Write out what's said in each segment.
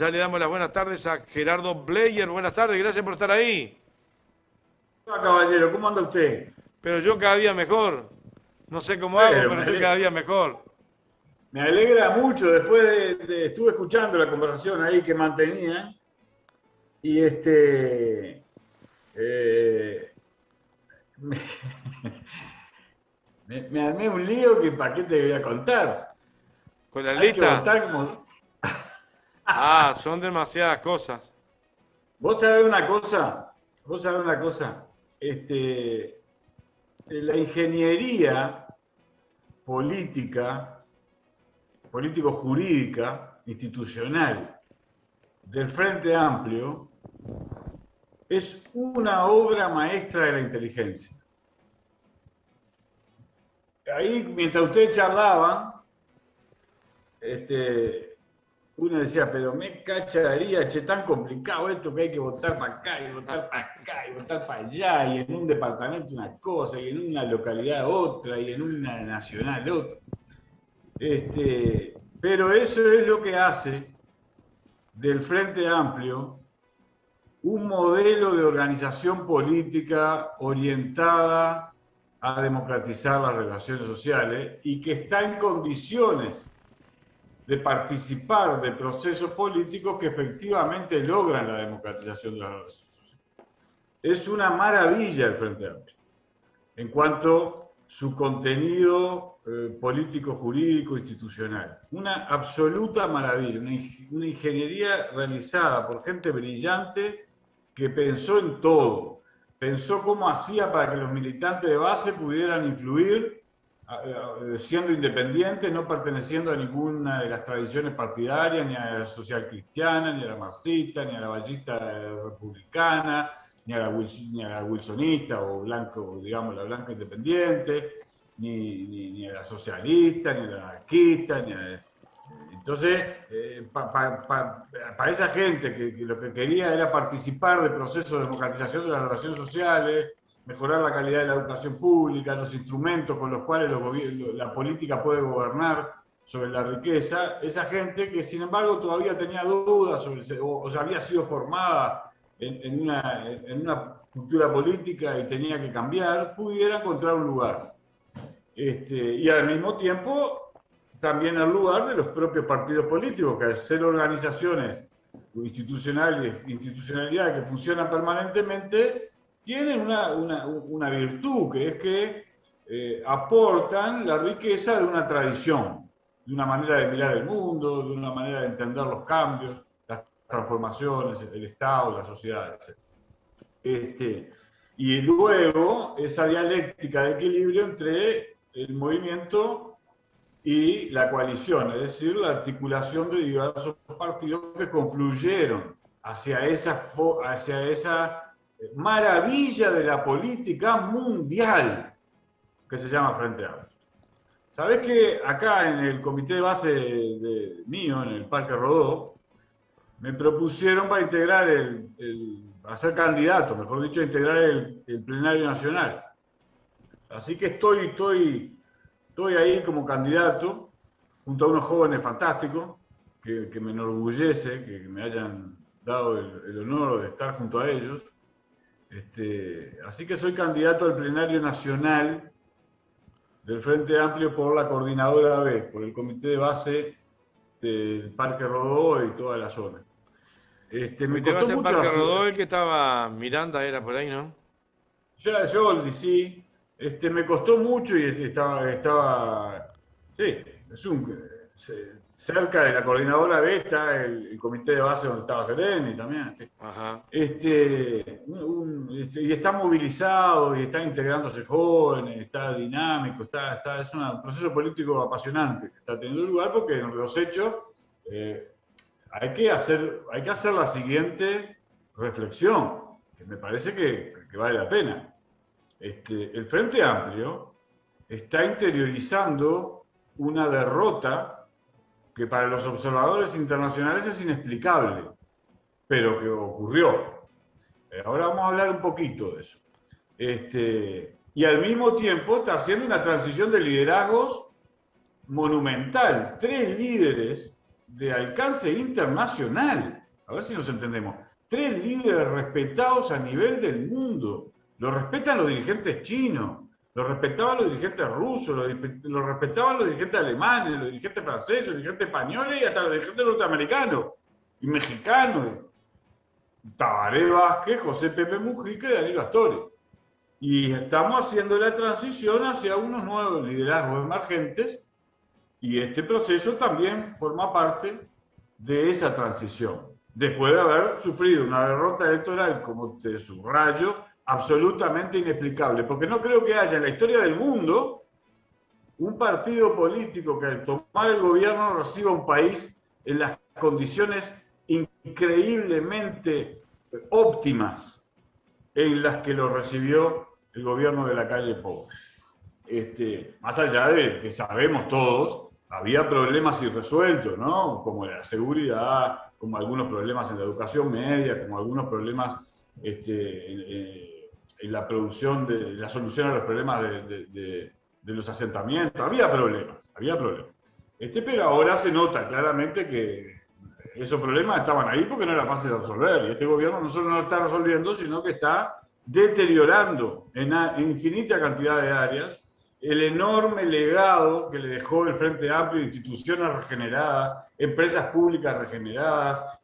Ya le damos las buenas tardes a Gerardo Bleyer. Buenas tardes, gracias por estar ahí. Hola, caballero, ¿cómo anda usted? Pero yo cada día mejor. No sé cómo hago, Pero pero estoy cada día mejor. me alegra mucho, después estuve escuchando la conversación ahí que mantenían y eh, me, me armé un lío que para qué te voy a contar. ¿Con la Hay que lista? votar como... Ah, son demasiadas cosas. Vos sabés una cosa, vos sabés una cosa, este, la ingeniería política, político-jurídica, institucional del Frente Amplio es una obra maestra de la inteligencia. Ahí, mientras ustedes charlaban, uno decía, pero me cacharía, che, tan complicado esto que hay que votar para acá y votar para acá y votar para allá, y en un departamento una cosa, y en una localidad otra, y en una nacional otra. Pero eso es lo que hace del Frente Amplio un modelo de organización política orientada a democratizar las relaciones sociales y que está en condiciones de participar de procesos políticos que efectivamente logran la democratización de las relaciones sociales. Es una maravilla el Frente Amplio en cuanto a su contenido político, jurídico, institucional. Una absoluta maravilla, una ingeniería realizada por gente brillante que pensó en todo. Pensó cómo hacía para que los militantes de base pudieran influir siendo independientes, no perteneciendo a ninguna de las tradiciones partidarias, ni a la social cristiana, ni a la marxista, ni a la ballista republicana, ni a la wilsonista o blanco, digamos, la blanca independiente, ni a la socialista, ni a la anarquista, ni a... Entonces, para esa gente que lo que quería era participar del proceso de democratización de las relaciones sociales, mejorar la calidad de la educación pública, los instrumentos con los cuales la política puede gobernar sobre la riqueza, esa gente que sin embargo todavía tenía dudas sobre, o sea, había sido formada en una cultura política y tenía que cambiar, pudiera encontrar un lugar. Y al mismo tiempo también al lugar de los propios partidos políticos, que al ser organizaciones institucionalidad que funcionan permanentemente, tienen una virtud, que es que aportan la riqueza de una tradición, de una manera de mirar el mundo, de una manera de entender los cambios, las transformaciones, el Estado, la sociedad, etc. Y luego esa dialéctica de equilibrio entre el movimiento y la coalición, es decir, la articulación de diversos partidos que confluyeron hacia esa maravilla de la política mundial que se llama Frente Amplio. ¿Sabés que acá en el comité de base mío, en el Parque Rodó, me propusieron para integrar a ser candidato, mejor dicho, a integrar el plenario nacional? Así que estoy ahí como candidato, junto a unos jóvenes fantásticos, que me enorgullece que me hayan dado el honor de estar junto a ellos. Así que soy candidato al plenario nacional del Frente Amplio por la coordinadora B, por el comité de base del Parque Rodó y toda la zona. Hoy Me te costó vas al mucho Parque Rodó, hacer, el que estaba Miranda, era por ahí, ¿no? yo sí, me costó mucho y sí, cerca de la coordinadora B está el comité de base donde estaba Sereni también. Ajá. Y está movilizado y están integrándose jóvenes, está dinámico, es un proceso político apasionante que está teniendo lugar porque en los hechos eh, hay que hacer la siguiente reflexión, que me parece que vale la pena. El Frente Amplio está interiorizando una derrota que para los observadores internacionales es inexplicable, pero que ocurrió. Ahora vamos a hablar un poquito de eso. Y al mismo tiempo está haciendo una transición de liderazgos monumental. 3 líderes de alcance internacional. A ver si nos entendemos. 3 líderes respetados a nivel del mundo. Lo respetan los dirigentes chinos, lo respetaban los dirigentes rusos, lo respetaban los dirigentes alemanes, los dirigentes franceses, los dirigentes españoles y hasta los dirigentes norteamericanos y mexicanos. Tabaré Vázquez, José Pepe Mujica y Daniel Astori. Y estamos haciendo la transición hacia unos nuevos liderazgos emergentes y este proceso también forma parte de esa transición. Después de haber sufrido una derrota electoral, como te subrayo, absolutamente inexplicable, porque no creo que haya en la historia del mundo un partido político que al tomar el gobierno reciba un país en las condiciones increíblemente óptimas en las que lo recibió el gobierno de la calle Pou. Más allá de que sabemos todos, había problemas irresueltos, ¿no? Como la seguridad, como algunos problemas en la educación media, como algunos problemas en la producción, de la solución a los problemas de los asentamientos. Había problemas, había problemas. Pero ahora se nota claramente que esos problemas estaban ahí porque no era fácil de resolver. Y este gobierno no solo no lo está resolviendo, sino que está deteriorando en infinita cantidad de áreas el enorme legado que le dejó el Frente Amplio de instituciones regeneradas, empresas públicas regeneradas,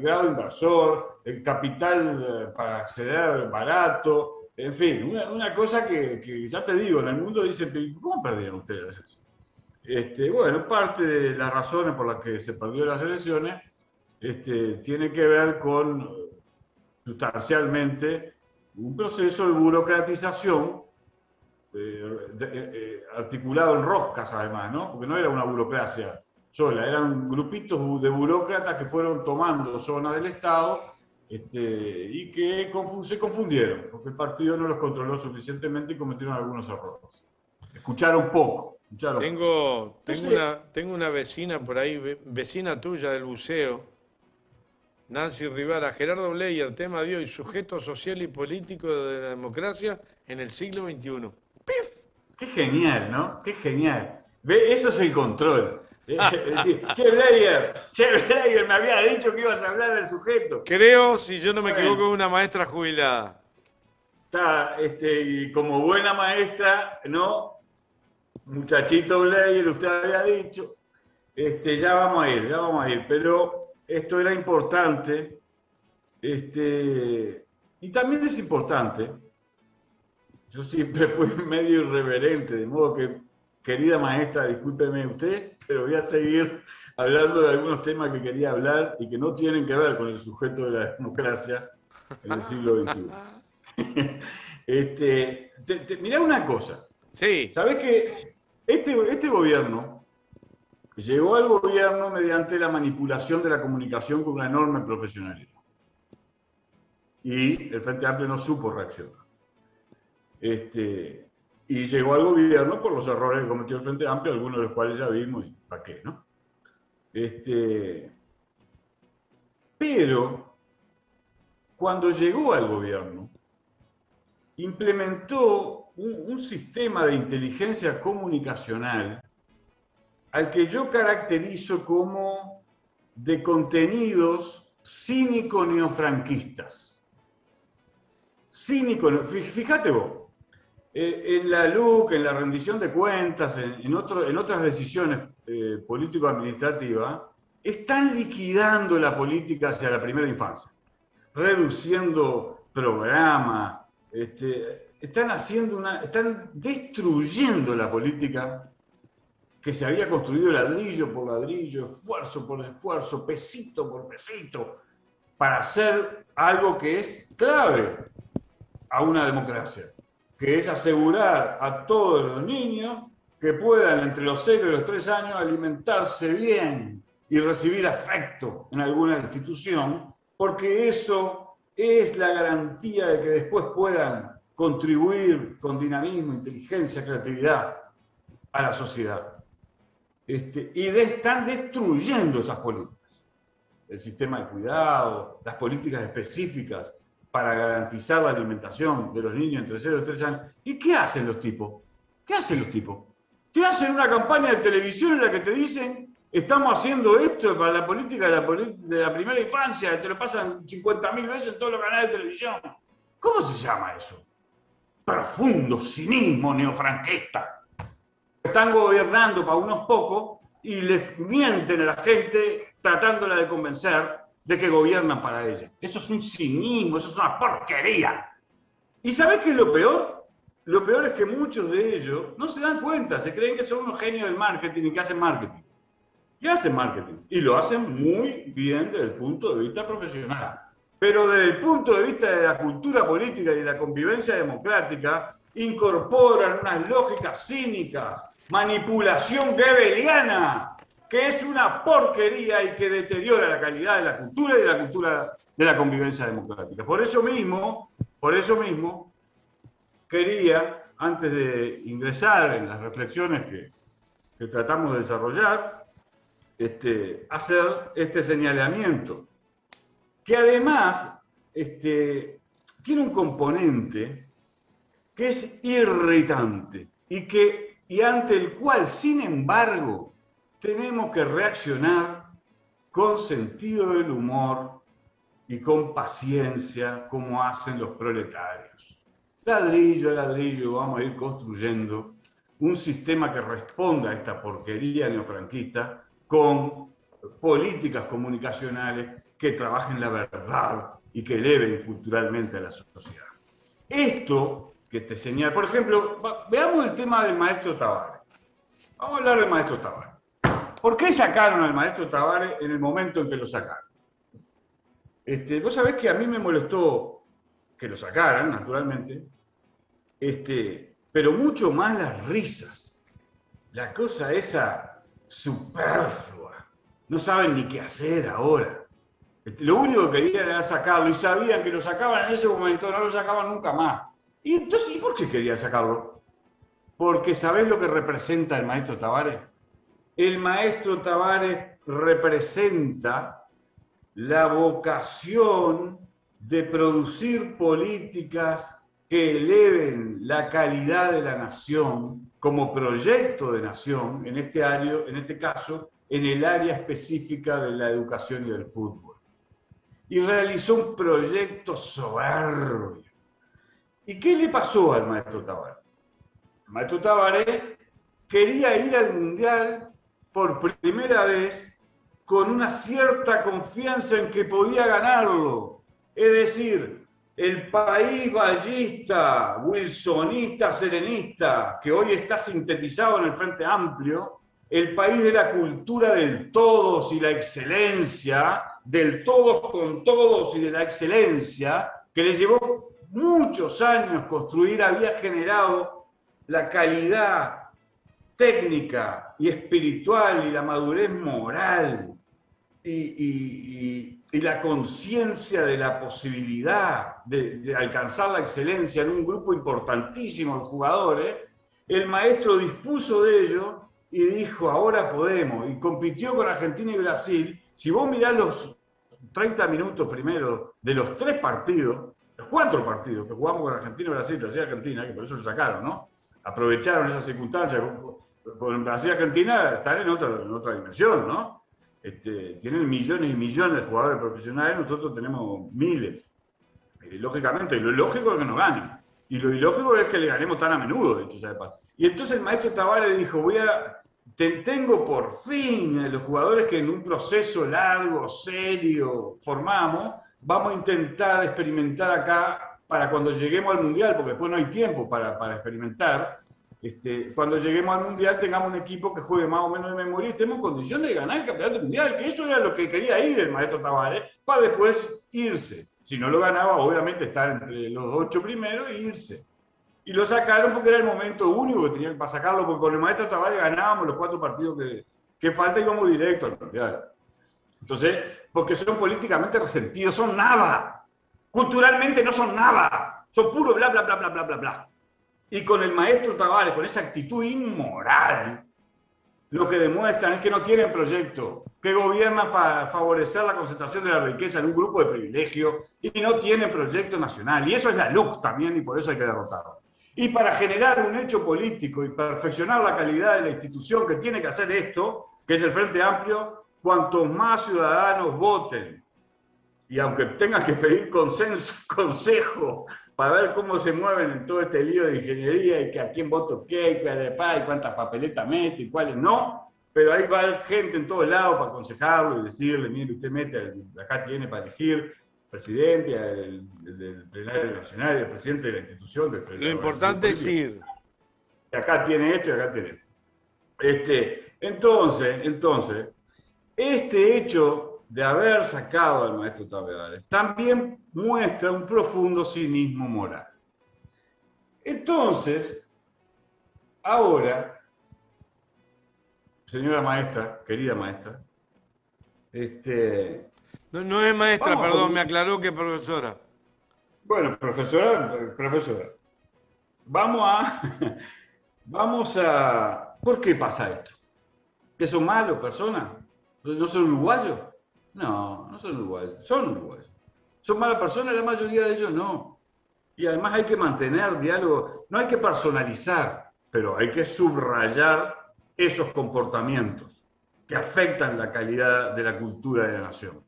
grado inversor, capital para acceder barato, en fin, una cosa que ya te digo, en el mundo dicen, ¿cómo perdieron ustedes eso? Bueno, parte de las razones por las que se perdió las elecciones tiene que ver con, sustancialmente, un proceso de burocratización articulado en roscas, además, ¿no? Porque no era una burocracia sola, eran grupitos de burócratas que fueron tomando zonas del Estado y que se confundieron, porque el partido no los controló suficientemente y cometieron algunos errores. Escucharon poco. Tengo una vecina por ahí, vecina tuya del buceo, Nancy Rivera. Gerardo Bleier, tema de hoy, sujeto social y político de la democracia en el siglo XXI. ¡Pif! Qué genial, ¿no? Qué genial. ¿Ve? Eso es el control. Decir, Che Bleier, me había dicho que ibas a hablar del sujeto. Creo, si yo no me equivoco, una maestra jubilada. Está, y como buena maestra, ¿no? Muchachito Bleier, usted había dicho, ya vamos a ir, pero esto era importante, y también es importante, yo siempre fui medio irreverente, de modo que, querida maestra, discúlpeme usted, pero voy a seguir hablando de algunos temas que quería hablar y que no tienen que ver con el sujeto de la democracia en el siglo XXI. Mirá una cosa. Sí. ¿Sabés que este gobierno llegó al gobierno mediante la manipulación de la comunicación con una enorme profesionalismo? Y el Frente Amplio no supo reaccionar. Y llegó al gobierno por los errores que cometió el Frente Amplio, algunos de los cuales ya vimos, y para qué, ¿no? Pero cuando llegó al gobierno, implementó un sistema de inteligencia comunicacional al que yo caracterizo como de contenidos cínico-neofranquistas. Fíjate vos, en la LUC, en la rendición de cuentas, en otras decisiones político-administrativas, están liquidando la política hacia la primera infancia, reduciendo programas, están destruyendo la política que se había construido ladrillo por ladrillo, esfuerzo por esfuerzo, pesito por pesito, para hacer algo que es clave a una democracia, que es asegurar a todos los niños que puedan entre los 0 y los 3 años alimentarse bien y recibir afecto en alguna institución, porque eso es la garantía de que después puedan contribuir con dinamismo, inteligencia, creatividad a la sociedad. Están destruyendo esas políticas. El sistema de cuidado, las políticas específicas para garantizar la alimentación de los niños entre 0 y 3 años. ¿Y qué hacen los tipos? Te hacen una campaña de televisión en la que te dicen Estamos haciendo esto para la política de la primera infancia, te lo pasan 50.000 veces en todos los canales de televisión. ¿Cómo se llama eso? Profundo cinismo neofranquista. Están gobernando para unos pocos y les mienten a la gente tratándola de convencer de que gobiernan para ella. Eso es un cinismo, eso es una porquería. ¿Y sabés qué es lo peor? Lo peor es que muchos de ellos no se dan cuenta, se creen que son unos genios del marketing y que hacen marketing. Y hacen marketing. Y lo hacen muy bien desde el punto de vista profesional. Pero desde el punto de vista de la cultura política y de la convivencia democrática, incorporan unas lógicas cínicas, manipulación goebbeliana, que es una porquería y que deteriora la calidad de la cultura y de la cultura de la convivencia democrática. Por eso mismo, quería, antes de ingresar en las reflexiones que tratamos de desarrollar, hacer este señalamiento, que además tiene un componente que es irritante y ante el cual, sin embargo, tenemos que reaccionar con sentido del humor y con paciencia, como hacen los proletarios. Ladrillo a ladrillo vamos a ir construyendo un sistema que responda a esta porquería neofranquista con políticas comunicacionales que trabajen la verdad y que eleven culturalmente a la sociedad. Esto que te señala, por ejemplo, veamos el tema del maestro Tabárez. Vamos a hablar del maestro Tabárez. ¿Por qué sacaron al maestro Tabárez en el momento en que lo sacaron? Vos sabés que a mí me molestó que lo sacaran, naturalmente, pero mucho más las risas. La cosa esa superflua. No saben ni qué hacer ahora. Lo único que querían era sacarlo y sabían que lo sacaban en ese momento, no lo sacaban nunca más. Y entonces, ¿y por qué querían sacarlo? Porque ¿sabés lo que representa el maestro Tabárez? El maestro Tabárez representa la vocación de producir políticas que eleven la calidad de la nación como proyecto de nación, en este caso, en el área específica de la educación y del fútbol. Y realizó un proyecto soberbio. ¿Y qué le pasó al maestro Tabárez? El maestro Tabárez quería ir al Mundial por primera vez con una cierta confianza en que podía ganarlo. Es decir, el país ballista, wilsonista, serenista, que hoy está sintetizado en el Frente Amplio, el país de la cultura del todos y la excelencia, del todos con todos y de la excelencia, que le llevó muchos años construir, había generado la calidad técnica y espiritual y la madurez moral y la conciencia de la posibilidad de alcanzar la excelencia en un grupo importantísimo de jugadores. El maestro dispuso de ello y dijo, ahora podemos, y compitió con Argentina y Brasil. Si vos mirás los 30 minutos primero de los 3 partidos, los 4 partidos que jugamos con Argentina y Brasil, Brasil y Argentina, que por eso lo sacaron, ¿no? Aprovecharon esa circunstancia. Con Brasil y Argentina están en otra dimensión, ¿no? Tienen millones y millones de jugadores profesionales, nosotros tenemos miles. Lógicamente, lo lógico es que nos ganen. Y lo ilógico es que le ganemos tan a menudo, de hecho, ya de paso. Y entonces el maestro Tabárez dijo, tengo por fin los jugadores que en un proceso largo, serio, formamos, vamos a intentar experimentar acá para cuando lleguemos al Mundial, porque después no hay tiempo para experimentar. Cuando lleguemos al Mundial tengamos un equipo que juegue más o menos de memoria y estemos en condiciones de ganar el campeonato mundial, que eso era lo que quería ir el maestro Tabárez, para después irse. Si no lo ganaba, obviamente estar entre los 8 primeros e irse. Y lo sacaron porque era el momento único que tenían para sacarlo, porque con el maestro Tabárez ganábamos los 4 partidos que falta y íbamos directo al mundial. Entonces, porque son políticamente resentidos, son nada. Culturalmente no son nada. Son puro bla, bla, bla, bla, bla, bla, bla. Y con el maestro Tabárez, con esa actitud inmoral, lo que demuestran es que no tienen proyecto, que gobiernan para favorecer la concentración de la riqueza en un grupo de privilegios y no tienen proyecto nacional. Y eso es la LUC también, y por eso hay que derrotarlo. Y para generar un hecho político y perfeccionar la calidad de la institución que tiene que hacer esto, que es el Frente Amplio, cuantos más ciudadanos voten. Y aunque tengas que pedir consejo para ver cómo se mueven en todo este lío de ingeniería y que a quién voto qué, y cuántas papeletas mete y cuáles no, pero ahí va a haber gente en todos lados para aconsejarlo y decirle, mire, usted mete, acá tiene para elegir presidente del plenario nacional, el presidente de la institución. Lo importante es ir. Acá tiene esto y acá tiene esto. Entonces, este hecho de haber sacado al maestro Taveras también muestra un profundo cinismo moral. Entonces, ahora, señora maestra, querida maestra, No es maestra, perdón, me aclaró que profesora. Bueno, profesora, vamos a... ¿Por qué pasa esto? ¿Que son malos personas? ¿No son uruguayos? No son uruguayos, son uruguayos. ¿Son malas personas? La mayoría de ellos no. Y además hay que mantener diálogo, no hay que personalizar, pero hay que subrayar esos comportamientos que afectan la calidad de la cultura de la nación.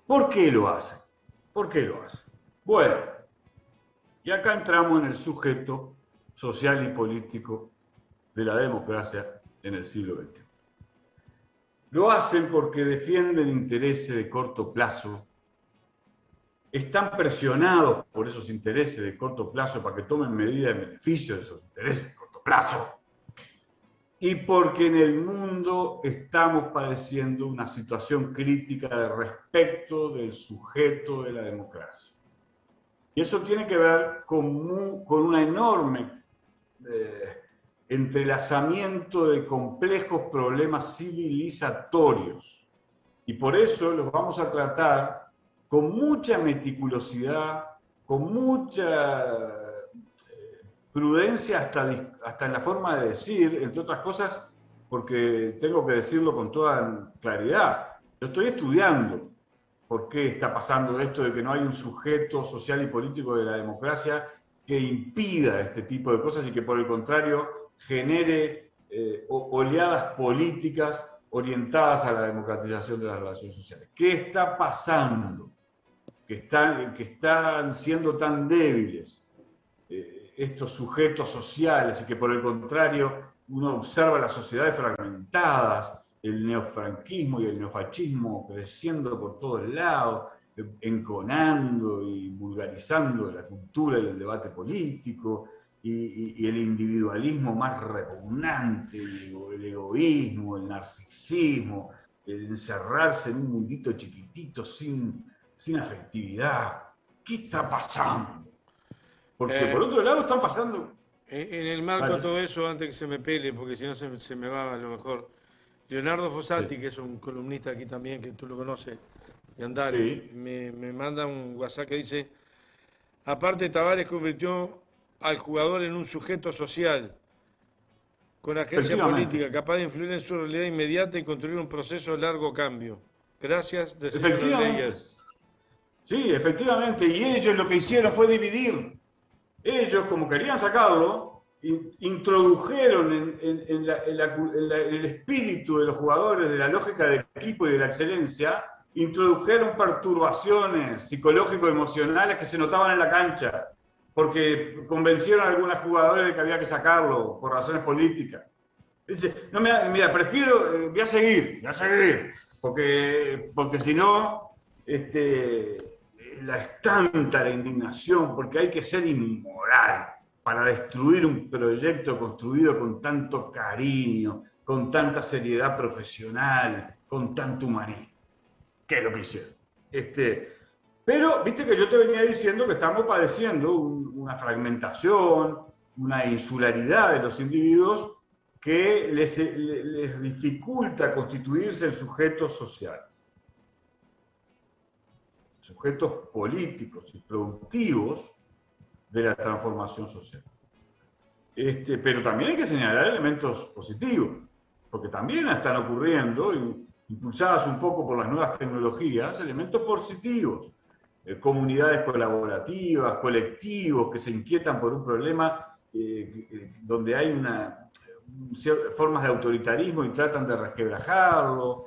¿Por qué lo hacen? ¿Por qué lo hacen? Bueno, y acá entramos en el sujeto social y político de la democracia en el siglo XXI. Lo hacen porque defienden intereses de corto plazo, están presionados por esos intereses de corto plazo para que tomen medidas en beneficio de esos intereses de corto plazo, y porque en el mundo estamos padeciendo una situación crítica de respeto del sujeto de la democracia. Y eso tiene que ver con una enorme entrelazamiento de complejos problemas civilizatorios. Y por eso los vamos a tratar con mucha meticulosidad, con mucha prudencia hasta en la forma de decir, entre otras cosas, porque tengo que decirlo con toda claridad. Yo estoy estudiando por qué está pasando esto de que no hay un sujeto social y político de la democracia que impida este tipo de cosas y que por el contrario genere oleadas políticas orientadas a la democratización de las relaciones sociales. ¿Qué está pasando? Que están siendo tan débiles estos sujetos sociales y que por el contrario uno observa las sociedades fragmentadas, el neofranquismo y el neofascismo creciendo por todos lados, enconando y vulgarizando la cultura y el debate político, y el individualismo más repugnante, el egoísmo, el narcisismo, el encerrarse en un mundito chiquitito sin afectividad. ¿Qué está pasando? Porque por otro lado están pasando... En el marco de todo eso, antes que se me pele, porque si no se me va a lo mejor, Leonardo Fossati, sí, que es un columnista aquí también, que tú lo conoces, de Andare, sí, me manda un WhatsApp que dice, aparte Taveras convirtió al jugador en un sujeto social, con agencia política, capaz de influir en su realidad inmediata y construir un proceso de largo cambio. Gracias, de efectivamente. Sí, efectivamente, y ellos lo que hicieron fue dividir. Ellos, como querían sacarlo, introdujeron en el espíritu de los jugadores, de la lógica del equipo y de la excelencia, introdujeron perturbaciones psicológico-emocionales que se notaban en la cancha, porque convencieron a algunos jugadores de que había que sacarlo por razones políticas. Dice, no, mira, prefiero, voy a seguir, porque si no, es tanta la indignación, porque hay que ser inmoral para destruir un proyecto construido con tanto cariño, con tanta seriedad profesional, con tanto humanismo. ¿Qué es lo que hicieron? Pero, viste que yo te venía diciendo que estamos padeciendo una fragmentación, una insularidad de los individuos que les dificulta constituirse en sujetos sociales, sujetos políticos y productivos de la transformación social. Pero también hay que señalar elementos positivos, porque también están ocurriendo, impulsadas un poco por las nuevas tecnologías, elementos positivos. Comunidades colaborativas, colectivos que se inquietan por un problema donde hay formas de autoritarismo y tratan de resquebrajarlo,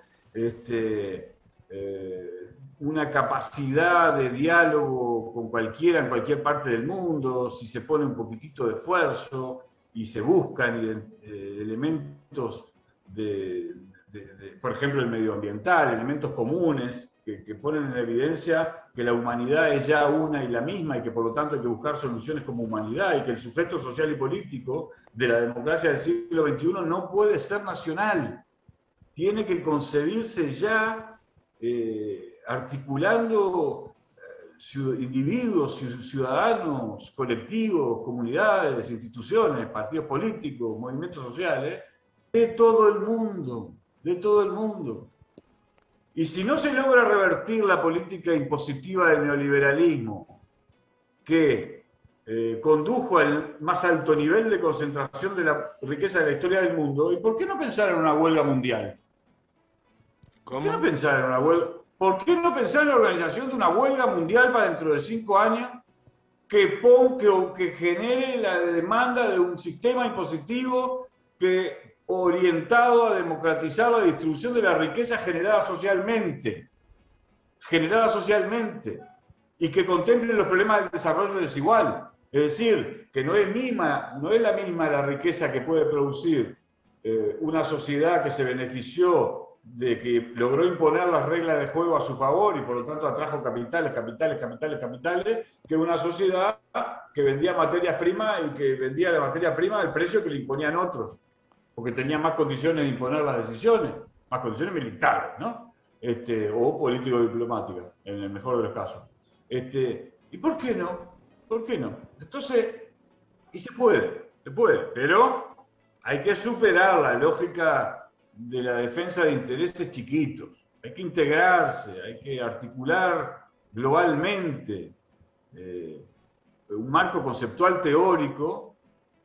una capacidad de diálogo con cualquiera en cualquier parte del mundo, si se pone un poquitito de esfuerzo y se buscan elementos por ejemplo, el medioambiental, elementos comunes que ponen en evidencia que la humanidad es ya una y la misma y que por lo tanto hay que buscar soluciones como humanidad y que el sujeto social y político de la democracia del siglo XXI no puede ser nacional. Tiene que concebirse ya articulando individuos, ciudadanos, colectivos, comunidades, instituciones, partidos políticos, movimientos sociales, de todo el mundo, de todo el mundo. Y si no se logra revertir la política impositiva del neoliberalismo, que condujo al más alto nivel de concentración de la riqueza de la historia del mundo, ¿y por qué no pensar en una huelga mundial? ¿Cómo? ¿Por qué no pensar en una huelga? ¿Por qué no pensar en la organización de una huelga mundial para dentro de 5 años que genere la demanda de un sistema impositivo orientado a democratizar la distribución de la riqueza generada socialmente, y que contemple los problemas del desarrollo desigual? Es decir, que no es la misma la riqueza que puede producir una sociedad que se benefició de que logró imponer las reglas de juego a su favor y por lo tanto atrajo capitales, que una sociedad que vendía materias primas y que vendía la materia prima al precio que le imponían otros, porque tenía más condiciones de imponer las decisiones, más condiciones militares, ¿no? O político-diplomáticas, en el mejor de los casos. ¿Y por qué no? ¿Por qué no? Entonces, y se puede, pero hay que superar la lógica de la defensa de intereses chiquitos. Hay que integrarse, hay que articular globalmente un marco conceptual teórico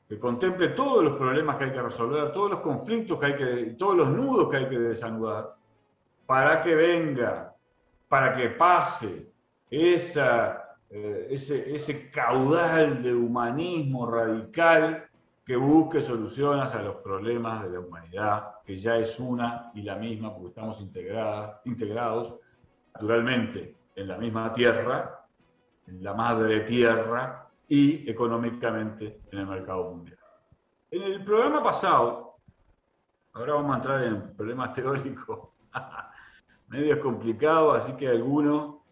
que contemple todos los problemas que hay que resolver, todos los conflictos todos los nudos que hay que desanudar, para que venga, para que pase ese caudal de humanismo radical que busque soluciones a los problemas de la humanidad, que ya es una y la misma, porque estamos integrados naturalmente en la misma tierra, en la madre tierra, y económicamente en el mercado mundial. En el programa pasado, ahora vamos a entrar en problemas teóricos, medio complicado, así que alguno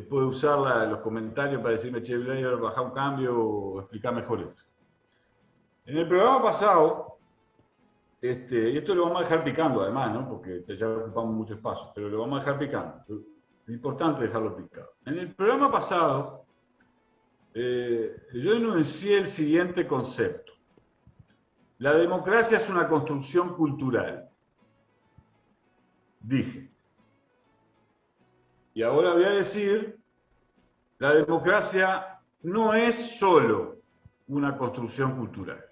puede usar los comentarios para decirme, che, Blair, baja un cambio o explicar mejor esto. En el programa pasado, y esto lo vamos a dejar picando además, ¿no? Porque ya ocupamos mucho espacio, pero lo vamos a dejar picando. Es importante dejarlo picado. En el programa pasado, yo enuncié el siguiente concepto. La democracia es una construcción cultural. Dije. Y ahora voy a decir, la democracia no es solo una construcción cultural.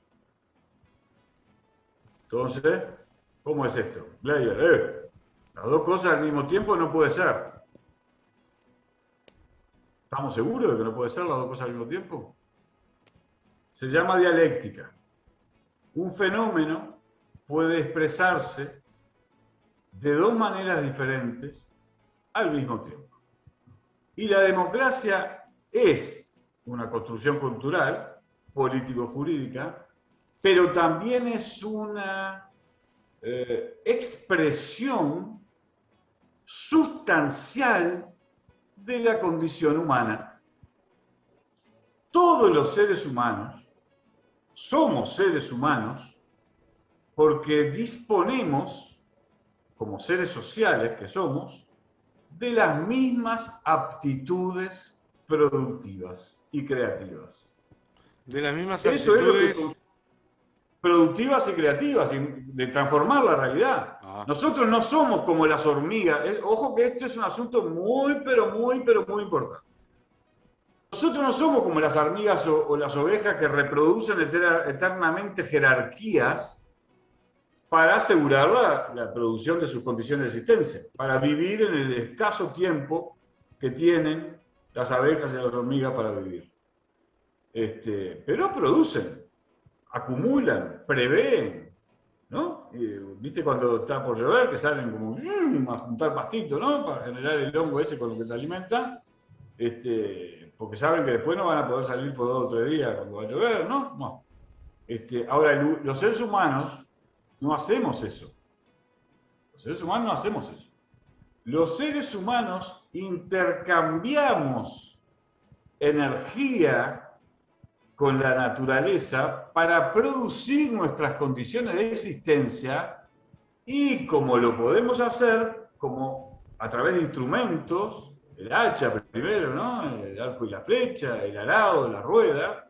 Entonces, ¿cómo es esto? Blair, las dos cosas al mismo tiempo no puede ser. ¿Estamos seguros de que no puede ser las dos cosas al mismo tiempo? Se llama dialéctica. Un fenómeno puede expresarse de dos maneras diferentes al mismo tiempo. Y la democracia es una construcción cultural, político-jurídica, pero también es una expresión sustancial de la condición humana. Todos los seres humanos somos seres humanos porque disponemos, como seres sociales que somos, de las mismas aptitudes productivas y creativas. De las mismas Eso aptitudes. es lo que, productivas y creativas, de transformar la realidad. Nosotros no somos como las hormigas. Ojo que esto es un asunto muy, pero muy importante. Nosotros no somos como las hormigas o las ovejas que reproducen eternamente jerarquías para asegurar la producción de sus condiciones de existencia, para vivir en el escaso tiempo que tienen las abejas y las hormigas para vivir. Pero producen. acumulan, prevén, ¿no? ¿Viste cuando está por llover que salen como a juntar pastito, ¿no? Para generar el hongo ese con lo que te alimentan, porque saben que después no van a poder salir por 2 o 3 días cuando va a llover, ¿no? No. Ahora, los seres humanos no hacemos eso. Los seres humanos no hacemos eso. Los seres humanos intercambiamos energía con la naturaleza para producir nuestras condiciones de existencia y como lo podemos hacer, como a través de instrumentos, el hacha primero, ¿no? El arco y la flecha, el arado, la rueda,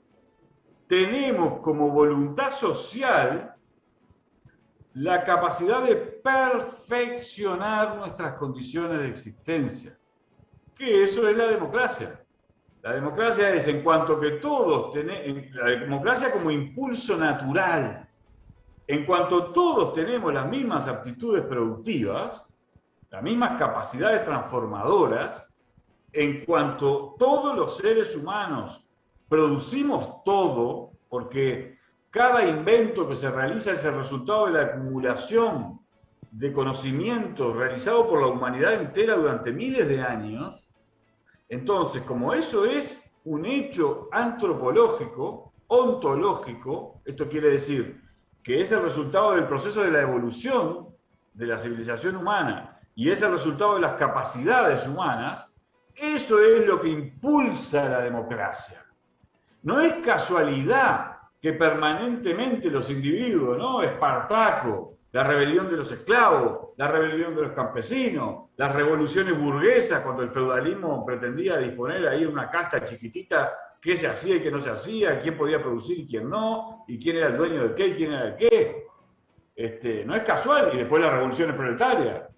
tenemos como voluntad social la capacidad de perfeccionar nuestras condiciones de existencia, que eso es la democracia. La democracia es en cuanto que todos tenemos, la democracia como impulso natural, en cuanto todos tenemos las mismas aptitudes productivas, las mismas capacidades transformadoras, en cuanto todos los seres humanos producimos todo, porque cada invento que se realiza es el resultado de la acumulación de conocimientos realizado por la humanidad entera durante miles de años. Entonces, como eso es un hecho antropológico, ontológico, esto quiere decir que es el resultado del proceso de la evolución de la civilización humana y es el resultado de las capacidades humanas, eso es lo que impulsa la democracia. No es casualidad que permanentemente los individuos, ¿no? Espartaco, la rebelión de los esclavos, la rebelión de los campesinos, las revoluciones burguesas, cuando el feudalismo pretendía disponer ahí una casta chiquitita, qué se hacía y qué no se hacía, quién podía producir y quién no, y quién era el dueño de qué y quién era el qué. No es casual. Y después las revoluciones proletarias,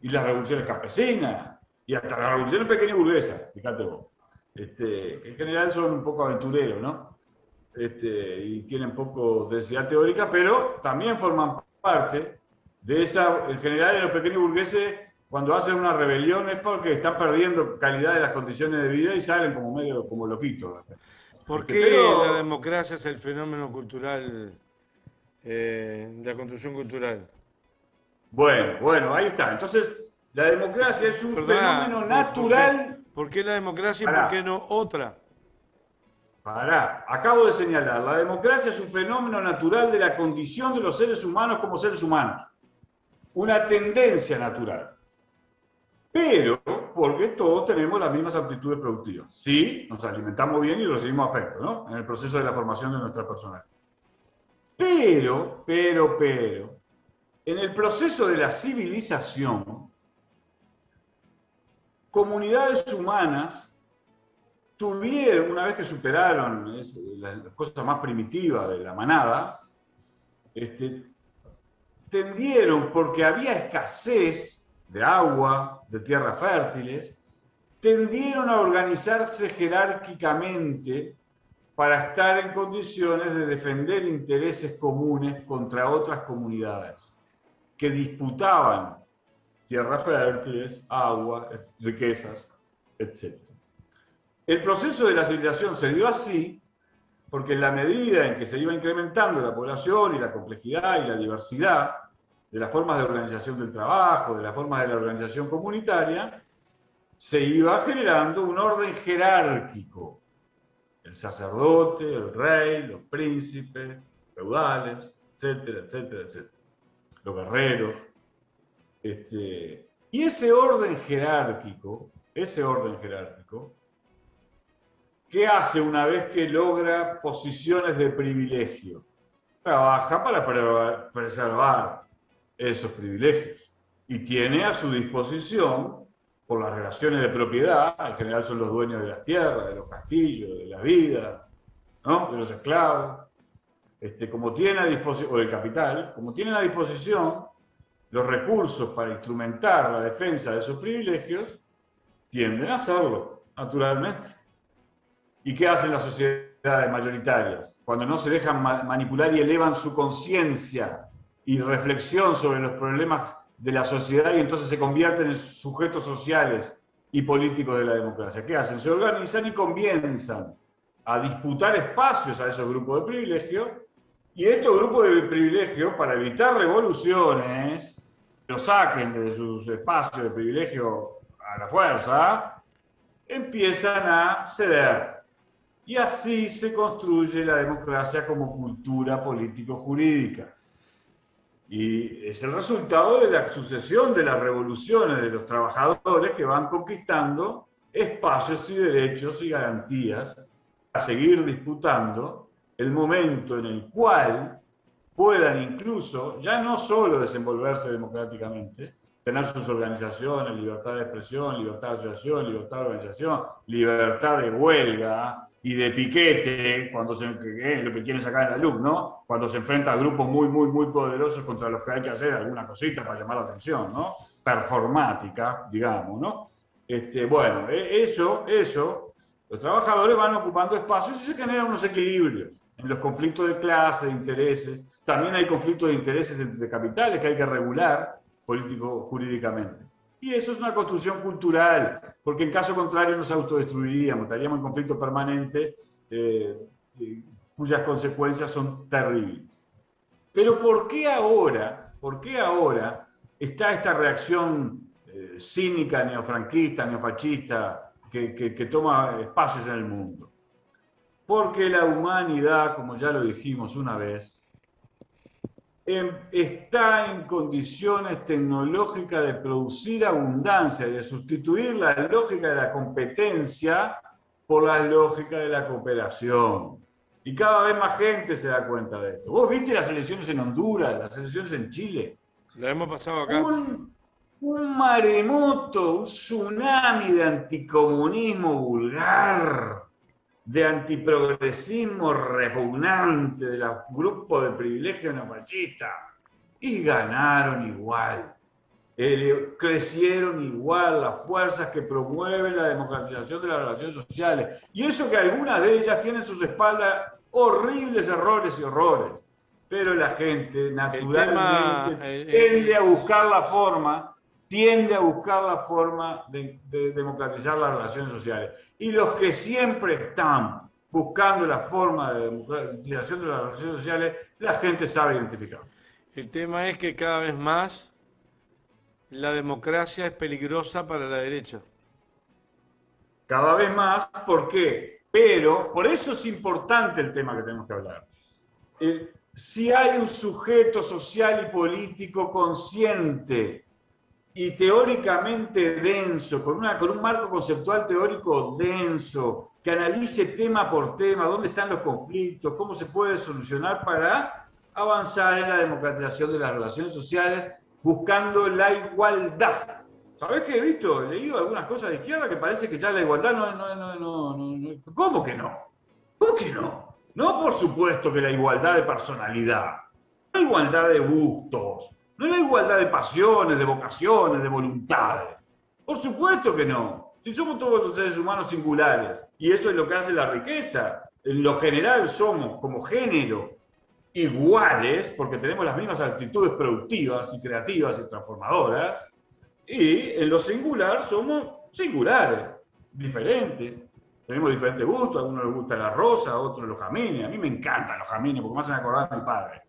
y las revoluciones campesinas, y hasta las revoluciones pequeñas y burguesas, fíjate vos. En general son un poco aventureros, ¿no? Y tienen poco densidad teórica, pero también forman parte de esa, en general los pequeños burgueses cuando hacen una rebelión es porque están perdiendo calidad de las condiciones de vida y salen como medio como loquitos. ¿Por qué la democracia es el fenómeno cultural, de la construcción cultural? Bueno, ahí está. Entonces, la democracia es un fenómeno natural. ¿Por qué la democracia y por qué no otra? Acabo de señalar, la democracia es un fenómeno natural de la condición de los seres humanos como seres humanos. Una tendencia natural. Pero porque todos tenemos las mismas aptitudes productivas. Sí, nos alimentamos bien y recibimos afecto, ¿no? En el proceso de la formación de nuestra personalidad. Pero, en el proceso de la civilización, comunidades humanas tuvieron, una vez que superaron la cosa más primitiva de la manada, tendieron, porque había escasez de agua, de tierras fértiles, tendieron a organizarse jerárquicamente para estar en condiciones de defender intereses comunes contra otras comunidades que disputaban tierras fértiles, agua, riquezas, etc. El proceso de la civilización se dio así porque en la medida en que se iba incrementando la población y la complejidad y la diversidad de las formas de organización del trabajo, de las formas de la organización comunitaria, se iba generando un orden jerárquico. El sacerdote, el rey, los príncipes, feudales, etcétera, etcétera, etcétera. Los guerreros. Y ese orden jerárquico, ¿qué hace una vez que logra posiciones de privilegio? Trabaja para preservar esos privilegios y tiene a su disposición, por las relaciones de propiedad, en general son los dueños de las tierras, de los castillos, de la vida, ¿no? De los esclavos, como tiene a disposición, o del capital, como tienen a disposición los recursos para instrumentar la defensa de esos privilegios, tienden a hacerlo, naturalmente. ¿Y qué hacen las sociedades mayoritarias? Cuando no se dejan manipular y elevan su conciencia y reflexión sobre los problemas de la sociedad y entonces se convierten en sujetos sociales y políticos de la democracia. ¿Qué hacen? Se organizan y comienzan a disputar espacios a esos grupos de privilegio Y estos grupos de privilegio, para evitar revoluciones, los saquen de sus espacios de privilegio a la fuerza, empiezan a ceder. Y así se construye la democracia como cultura político-jurídica. Y es el resultado de la sucesión de las revoluciones de los trabajadores que van conquistando espacios y derechos y garantías a seguir disputando el momento en el cual puedan incluso ya no solo desenvolverse democráticamente, tener sus organizaciones, libertad de expresión, libertad de asociación, libertad de organización, libertad de huelga y de piquete, cuando lo que quieren sacar en la luz, ¿no? Cuando se enfrenta a grupos muy poderosos contra los que hay que hacer alguna cosita para llamar la atención, ¿no? Performática, digamos, ¿no? Bueno, eso, los trabajadores van ocupando espacios y se generan unos equilibrios en los conflictos de clase, de intereses. También hay conflictos de intereses entre capitales que hay que regular político-jurídicamente. Y eso es una construcción cultural, porque en caso contrario nos autodestruiríamos, estaríamos en conflicto permanente, cuyas consecuencias son terribles. Pero ¿por qué ahora está esta reacción cínica, neofranquista, neofascista, que toma espacios en el mundo? Porque la humanidad, como ya lo dijimos una vez, está en condiciones tecnológicas de producir abundancia y de sustituir la lógica de la competencia por la lógica de la cooperación. Y cada vez más gente se da cuenta de esto. ¿Vos viste las elecciones en Honduras, las elecciones en Chile? La hemos pasado acá. Un maremoto, un tsunami de anticomunismo vulgar, de antiprogresismo repugnante, de los grupos de privilegio neofascistas, y ganaron igual. Crecieron igual las fuerzas que promueven la democratización de las relaciones sociales. Y eso que algunas de ellas tienen en sus espaldas horribles errores y horrores. Pero la gente naturalmente tiende a buscar la forma de democratizar las relaciones sociales. Y los que siempre están buscando la forma de democratización de las relaciones sociales, la gente sabe identificar. El tema es que cada vez más la democracia es peligrosa para la derecha. Cada vez más, ¿por qué? Pero, por eso es importante el tema que tenemos que hablar. Si hay un sujeto social y político consciente y teóricamente denso, con un marco conceptual teórico denso, que analice tema por tema, dónde están los conflictos, cómo se puede solucionar para avanzar en la democratización de las relaciones sociales, buscando la igualdad. ¿Sabés que he leído algunas cosas de izquierda que parece que ya la igualdad no. ¿Cómo que no? ¿Cómo que no? No, por supuesto que la igualdad de personalidad, la igualdad de gustos, no la igualdad de pasiones, de vocaciones, de voluntades. Por supuesto que no. Si somos todos los seres humanos singulares, y eso es lo que hace la riqueza. En lo general somos, como género, iguales, porque tenemos las mismas actitudes productivas y creativas y transformadoras, y en lo singular somos singulares, diferentes. Tenemos diferentes gustos, a algunos les gusta la rosa, a otros los jamines. A mí me encantan los jamines porque me hacen acordar a mi padre,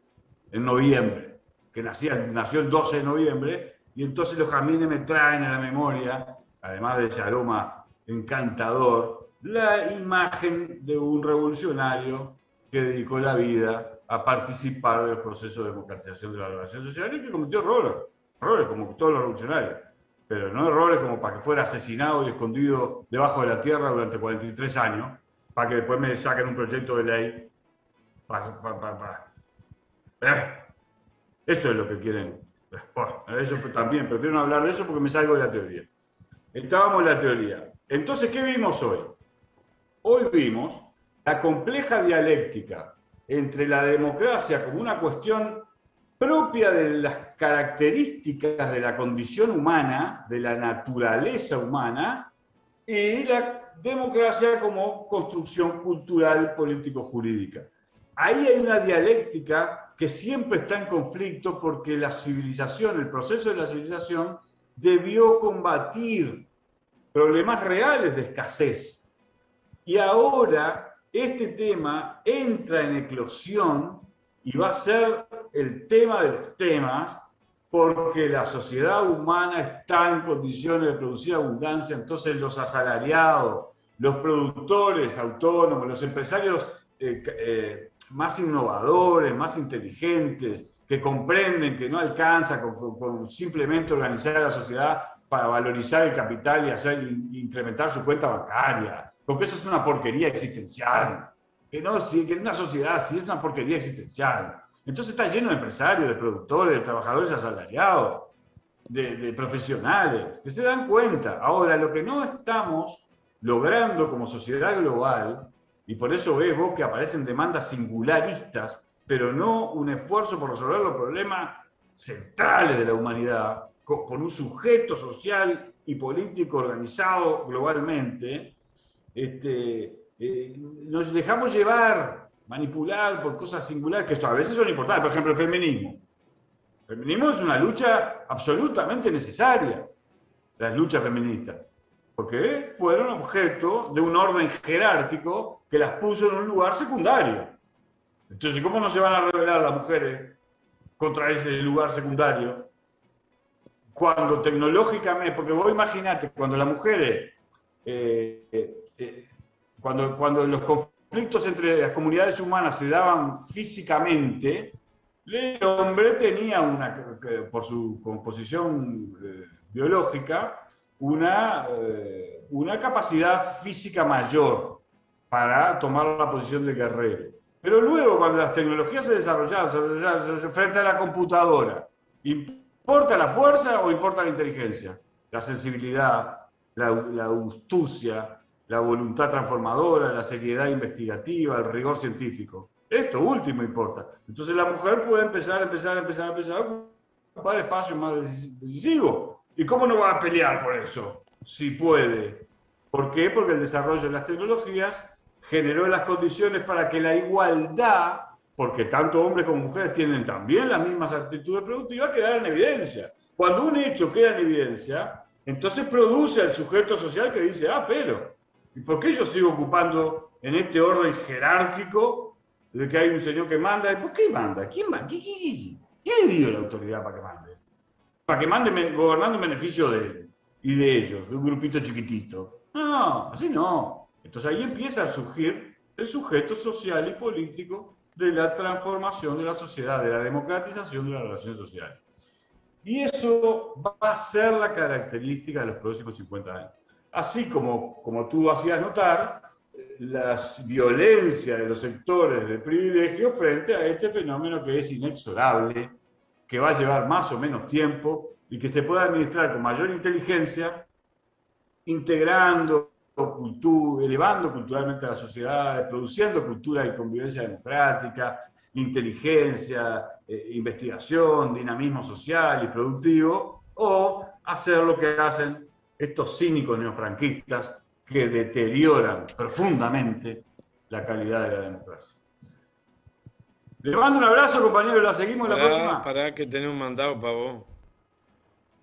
en noviembre, que nació el 12 de noviembre, y entonces los jamines me traen a la memoria, además de ese aroma encantador, la imagen de un revolucionario que dedicó la vida a participar del proceso de democratización de la relación social y que cometió errores como todos los revolucionarios, pero no errores como para que fuera asesinado y escondido debajo de la tierra durante 43 años, para que después me saquen un proyecto de ley. Eso es lo que quieren. Bueno, eso también, prefiero no hablar de eso porque me salgo de la teoría. Estábamos en la teoría. Entonces, ¿qué vimos hoy? Hoy vimos la compleja dialéctica entre la democracia como una cuestión propia de las características de la condición humana, de la naturaleza humana, y la democracia como construcción cultural, político-jurídica. Ahí hay una dialéctica que siempre está en conflicto porque la civilización, el proceso de la civilización, debió combatir problemas reales de escasez. Y ahora este tema entra en eclosión y va a ser el tema de los temas, porque la sociedad humana está en condiciones de producir abundancia, entonces los asalariados, los productores autónomos, los empresarios más innovadores, más inteligentes, que comprenden que no alcanza con simplemente organizar la sociedad para valorizar el capital y incrementar su cuenta bancaria, porque eso es una porquería existencial. Que no, que en una sociedad sí es una porquería existencial. Entonces está lleno de empresarios, de productores, de trabajadores asalariados, de profesionales, que se dan cuenta. Ahora, lo que no estamos logrando como sociedad global, y por eso ves vos que aparecen demandas singularistas, pero no un esfuerzo por resolver los problemas centrales de la humanidad, por un sujeto social y político organizado globalmente, nos dejamos llevar, manipular por cosas singulares, que a veces son importantes. Por ejemplo, el feminismo. El feminismo es una lucha absolutamente necesaria, las luchas feministas, porque fueron objeto de un orden jerárquico que las puso en un lugar secundario. Entonces, ¿cómo no se van a rebelar las mujeres contra ese lugar secundario? Cuando tecnológicamente, porque vos imaginate, cuando las mujeres, cuando los conflictos entre las comunidades humanas se daban físicamente, el hombre tenía, por su composición biológica, una capacidad física mayor para tomar la posición de guerrero. Pero luego, cuando las tecnologías se desarrollaron frente a la computadora, ¿importa la fuerza o importa la inteligencia? La sensibilidad, la astucia, la voluntad transformadora, la seriedad investigativa, el rigor científico. Esto último importa. Entonces la mujer puede empezar a ocupar espacios más decisivos. ¿Y cómo no va a pelear por eso? Si puede. ¿Por qué? Porque el desarrollo de las tecnologías generó las condiciones para que la igualdad, porque tanto hombres como mujeres tienen también las mismas actitudes productivas, quedara en evidencia. Cuando un hecho queda en evidencia, entonces produce al sujeto social que dice, pero ¿y por qué yo sigo ocupando en este orden jerárquico de que hay un señor que manda? ¿Por qué manda? ¿Quién le dio la autoridad para que mande? Para que mande gobernando en beneficio de él y de ellos, de un grupito chiquitito. No, así no. Entonces ahí empieza a surgir el sujeto social y político de la transformación de la sociedad, de la democratización de las relaciones sociales. Y eso va a ser la característica de los próximos 50 años. Así como tú hacías notar, la violencia de los sectores de privilegio frente a este fenómeno que es inexorable, que va a llevar más o menos tiempo y que se puede administrar con mayor inteligencia, integrando elevando culturalmente a la sociedad, produciendo cultura y convivencia democrática, inteligencia, investigación, dinamismo social y productivo, o hacer lo que hacen estos cínicos neofranquistas que deterioran profundamente la calidad de la democracia. Les mando un abrazo, compañeros, la seguimos la próxima. Pará que tenés un mandado para vos.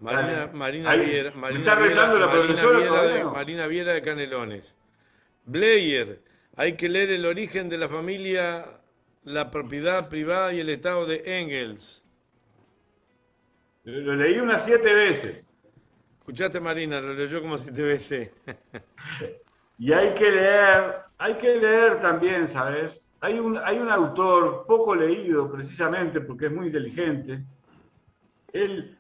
Marina Viera, me está retando la profesora Marina Viera de Canelones. Blair, hay que leer El origen de la familia, la propiedad privada y el Estado de Engels. Lo leí unas 7 veces. Escuchaste, Marina, lo leyó como 7 veces. Y hay que leer también, ¿sabes? Hay un autor poco leído precisamente porque es muy inteligente. Él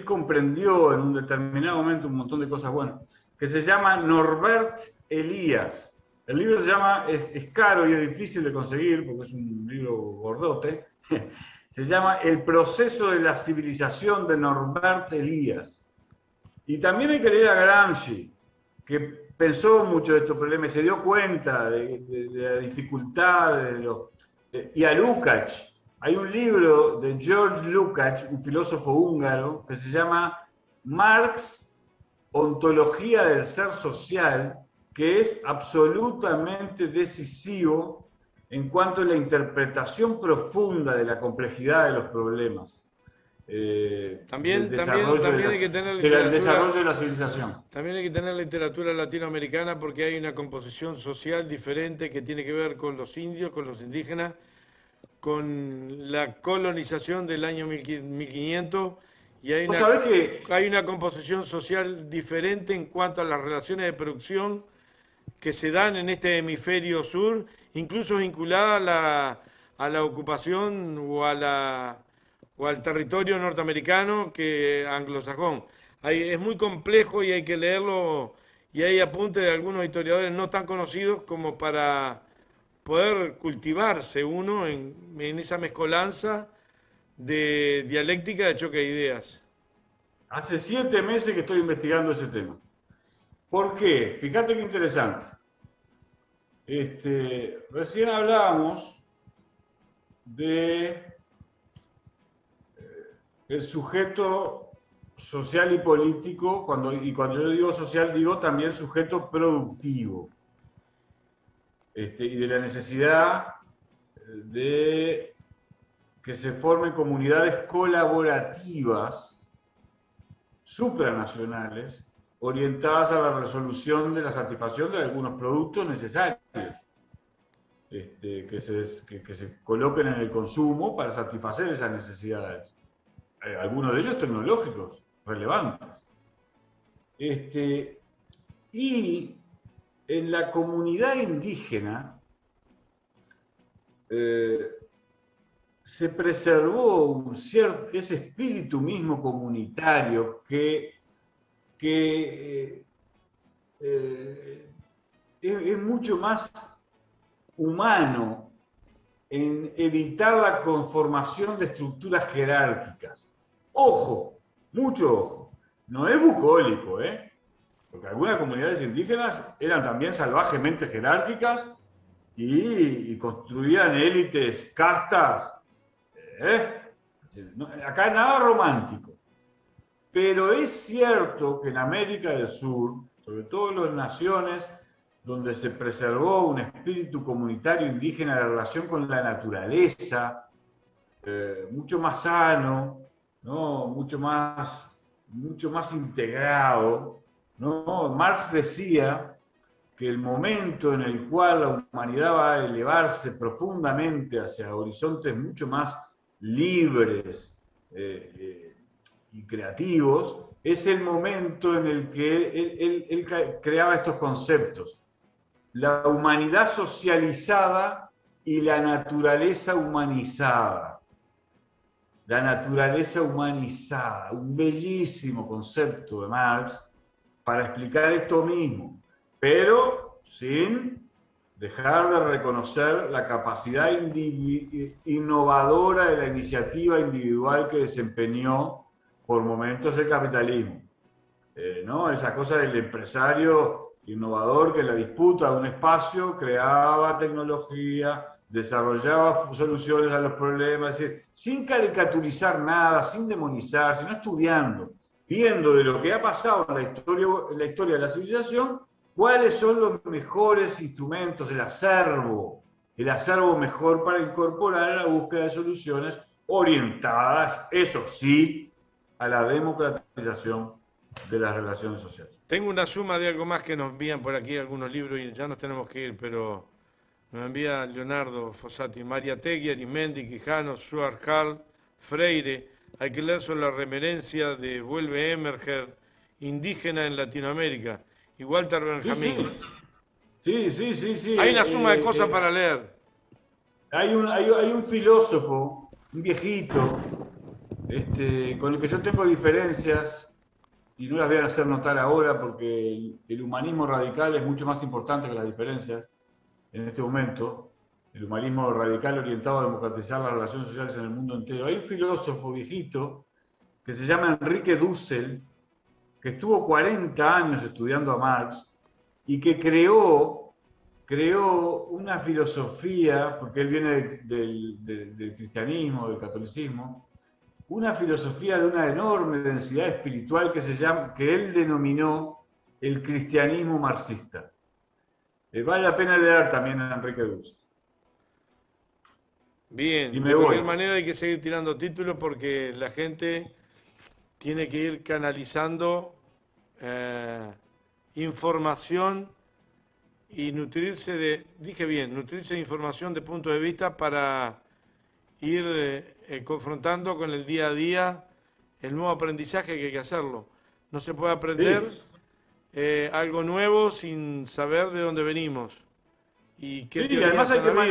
comprendió en un determinado momento un montón de cosas buenas, que se llama Norbert Elias. El libro se llama, es caro y es difícil de conseguir porque es un libro gordote. Se llama El proceso de la civilización de Norbert Elias. Y también hay que leer a Gramsci, que pensó mucho de estos problemas y se dio cuenta de la dificultad y a Lukács. Hay un libro de George Lukács, un filósofo húngaro, que se llama Marx, Ontología del Ser Social, que es absolutamente decisivo en cuanto a la interpretación profunda de la complejidad de los problemas. También hay que tener literatura, el desarrollo de la civilización. También hay que tener literatura latinoamericana porque hay una composición social diferente que tiene que ver con los indios, con los indígenas, con la colonización del año 1500 y Vos sabés que hay una composición social diferente en cuanto a las relaciones de producción que se dan en este hemisferio sur, incluso vinculada a la ocupación o al territorio norteamericano que anglosajón. Es muy complejo y hay que leerlo, y hay apuntes de algunos historiadores no tan conocidos como para poder cultivarse uno en esa mezcolanza de dialéctica de choque de ideas. hace 7 meses que estoy investigando ese tema. ¿Por qué? Fíjate qué interesante. Recién hablábamos de el sujeto social y político, y cuando yo digo social digo también sujeto productivo, y de la necesidad de que se formen comunidades colaborativas supranacionales orientadas a la resolución de la satisfacción de algunos productos necesarios que se coloquen en el consumo para satisfacer esas necesidades. Algunos de ellos tecnológicos relevantes. Y en la comunidad indígena se preservó ese espíritu mismo comunitario que es mucho más humano en evitar la conformación de estructuras jerárquicas. Ojo, mucho ojo, no es bucólico, porque algunas comunidades indígenas eran también salvajemente jerárquicas y construían élites, castas. Acá nada romántico. Pero es cierto que en América del Sur, sobre todo en las naciones donde se preservó un espíritu comunitario indígena de relación con la naturaleza, mucho más sano, ¿no? mucho más integrado, ¿no? Marx decía que el momento en el cual la humanidad va a elevarse profundamente hacia horizontes mucho más libres y creativos, es el momento en el que él creaba estos conceptos. La humanidad socializada y la naturaleza humanizada. La naturaleza humanizada, un bellísimo concepto de Marx para explicar esto mismo, pero sin dejar de reconocer la capacidad innovadora de la iniciativa individual que desempeñó por momentos el capitalismo. ¿No? Esa cosa del empresario innovador que en la disputa de un espacio creaba tecnología, desarrollaba soluciones a los problemas, es decir, sin caricaturizar nada, sin demonizar, sino estudiando, viendo de lo que ha pasado en la historia de la civilización, cuáles son los mejores instrumentos, el acervo mejor para incorporar a la búsqueda de soluciones orientadas, eso sí, a la democratización de las relaciones sociales. Tengo una suma de algo más que nos envían por aquí algunos libros y ya nos tenemos que ir, pero nos envía Leonardo Fossati, María Tegui, Arimendi, Quijano, Stuart Hall, Freire. Hay que leer sobre la reverencia de Vuelve Emerger, indígena en Latinoamérica, y Walter Benjamín. Sí. Hay una suma de cosas para leer. Hay un filósofo, un viejito, con el que yo tengo diferencias, y no las voy a hacer notar ahora porque el humanismo radical es mucho más importante que las diferencias en este momento. El humanismo radical orientado a democratizar las relaciones sociales en el mundo entero. Hay un filósofo viejito que se llama Enrique Dussel, que estuvo 40 años estudiando a Marx y que creó una filosofía, porque él viene del cristianismo, del catolicismo, una filosofía de una enorme densidad espiritual que él denominó el cristianismo marxista. Vale la pena leer también a Enrique Dussel. Bien, de cualquier manera hay que seguir tirando títulos porque la gente tiene que ir canalizando información y nutrirse de información de puntos de vista para ir confrontando con el día a día el nuevo aprendizaje que hay que hacerlo. No se puede aprender algo nuevo sin saber de dónde venimos y qué Sí, además teorías hay han que habido.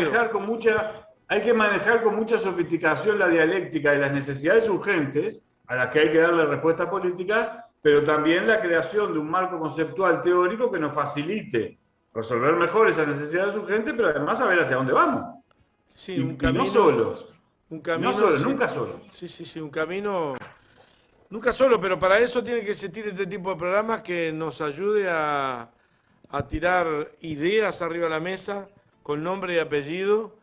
manejar con mucha sofisticación la dialéctica de las necesidades urgentes, a las que hay que darle respuestas políticas, pero también la creación de un marco conceptual teórico que nos facilite resolver mejor esas necesidades urgentes, pero además saber hacia dónde vamos. Sí, Y no solos, un y no camino, solos, sí, nunca solos. sí, sí, sí, un camino, nunca solo, pero para eso tiene que existir este tipo de programas que nos ayude a tirar ideas arriba de la mesa con nombre y apellido,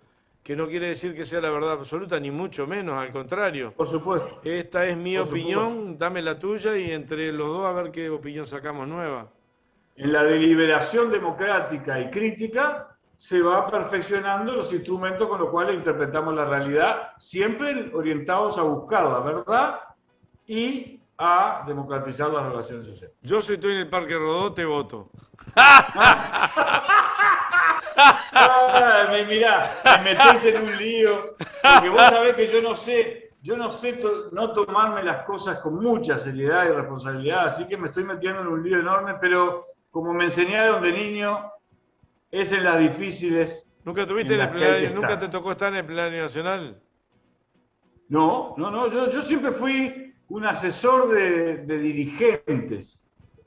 que no quiere decir que sea la verdad absoluta, ni mucho menos, al contrario. Por supuesto, Esta es mi por supuesto. opinión, dame la tuya y entre los dos a ver qué opinión sacamos nueva. En la deliberación democrática y crítica se va perfeccionando los instrumentos con los cuales interpretamos la realidad, siempre orientados a buscar la verdad y a democratizar las relaciones sociales. Yo si estoy en el Parque Rodó, te voto. Mirá, me metéis en un lío, porque vos sabés que yo no sé no tomarme las cosas con mucha seriedad y responsabilidad, así que me estoy metiendo en un lío enorme, pero como me enseñaron de niño, es en las difíciles ¿Nunca tuviste en en el las que hay que plenario, nunca te estar. tocó estar en el plenario nacional? No, no, no, yo siempre fui un asesor de dirigentes,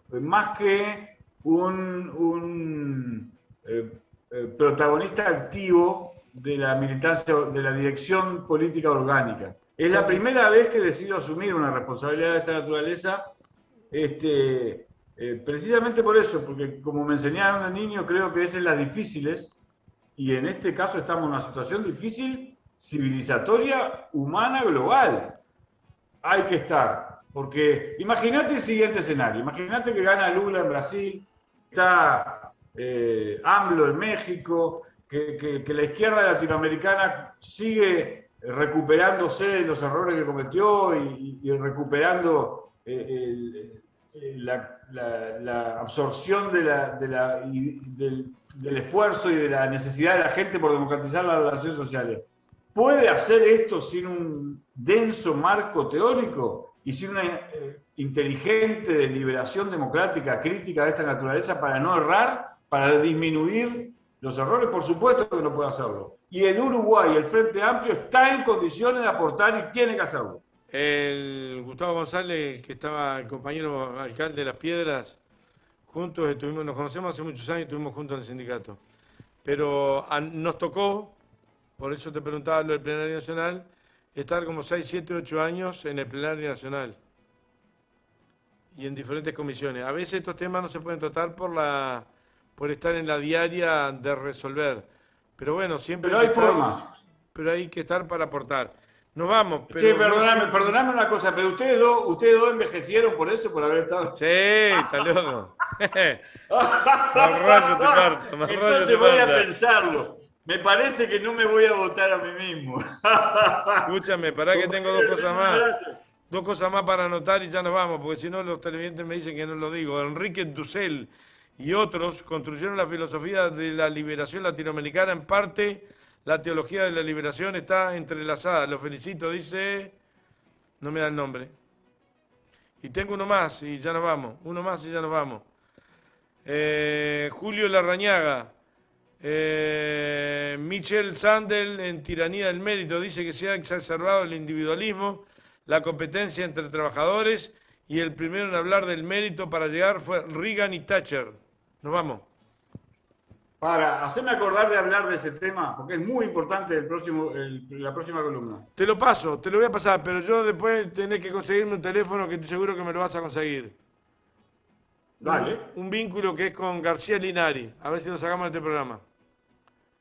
más que un protagonista activo de la militancia, de la dirección política orgánica. Es la ¿Cómo? primera vez que decido asumir una responsabilidad de esta naturaleza, precisamente por eso, porque como me enseñaron de niño, creo que es en las difíciles, y en este caso estamos en una situación difícil, civilizatoria, humana, global. Hay que estar. Porque imagínate el siguiente escenario. Imagínate que gana Lula en Brasil, está AMLO en México, que la izquierda latinoamericana sigue recuperándose de los errores que cometió y recuperando la absorción del esfuerzo y de la necesidad de la gente por democratizar las relaciones sociales. ¿Puede hacer esto sin un denso marco teórico y sin una inteligente deliberación democrática crítica de esta naturaleza para no errar, para disminuir los errores? Por supuesto que no puede hacerlo. Y el Uruguay, el Frente Amplio, está en condiciones de aportar y tiene que hacerlo. El Gustavo González, que estaba el compañero alcalde de Las Piedras, juntos estuvimos, nos conocemos hace muchos años y estuvimos juntos en el sindicato. Pero nos tocó, por eso te preguntaba lo del plenario nacional, estar como 6, 7, 8 años en el plenario nacional y en diferentes comisiones. A veces estos temas no se pueden tratar por estar en la diaria de resolver. Pero bueno, siempre Pero hay hay que estar, formas. pero hay que estar para aportar. Nos vamos, Che, pero no perdoname una cosa, pero ustedes dos envejecieron por eso, por haber estado. Sí, está loco. Mal rollo te parta, mal rollo te Entonces voy a parta. pensarlo. Me parece que no me voy a votar a mí mismo. Escúchame, pará que tengo dos Compañero, cosas un más. abrazo. Dos cosas más para anotar y ya nos vamos, porque si no los televidentes me dicen que no lo digo. Enrique Dussel y otros construyeron la filosofía de la liberación latinoamericana. En parte, la teología de la liberación está entrelazada. Lo felicito, dice... No me da el nombre. Y tengo uno más y ya nos vamos. Uno más y ya nos vamos. Julio Larrañaga. Michel Sandel en Tiranía del Mérito dice que se ha exacerbado el individualismo, la competencia entre trabajadores y el primero en hablar del mérito para llegar fue Reagan y Thatcher. Nos vamos. Para hacerme acordar de hablar de ese tema, porque es muy importante la próxima columna. Te lo paso, te lo voy a pasar, pero yo después tenés que conseguirme un teléfono que estoy seguro que me lo vas a conseguir. Dale, Un vínculo que es con García Linari. A ver si lo sacamos de este programa.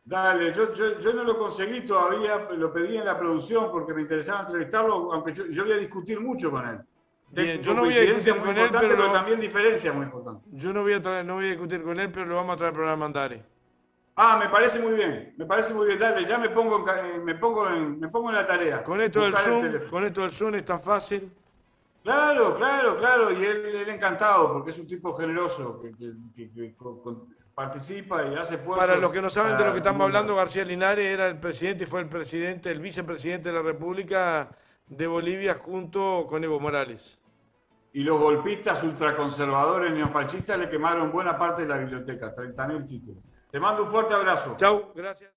dale. Yo no lo conseguí todavía, lo pedí en la producción porque me interesaba entrevistarlo, aunque yo voy a discutir mucho con él. Bien, yo Tengo no voy a coincidencias discutir muy con él, importantes, pero pero también diferencias muy importantes. yo no voy a no voy a discutir con él, pero lo vamos a traer al programa Andare. Ah, me parece muy bien, dale, ya me pongo en la tarea. Con esto del Buscar el Zoom, teléfono. con esto del Zoom es tan fácil. Claro, claro, claro, y él encantado, porque es un tipo generoso, participa y hace esfuerzo. Para los que no saben de lo que estamos hablando, García Linares era el presidente y fue el vicepresidente de la República de Bolivia junto con Evo Morales. Y los golpistas ultraconservadores neofascistas le quemaron buena parte de la biblioteca, 30.000 títulos. Te mando un fuerte abrazo. Chau, gracias.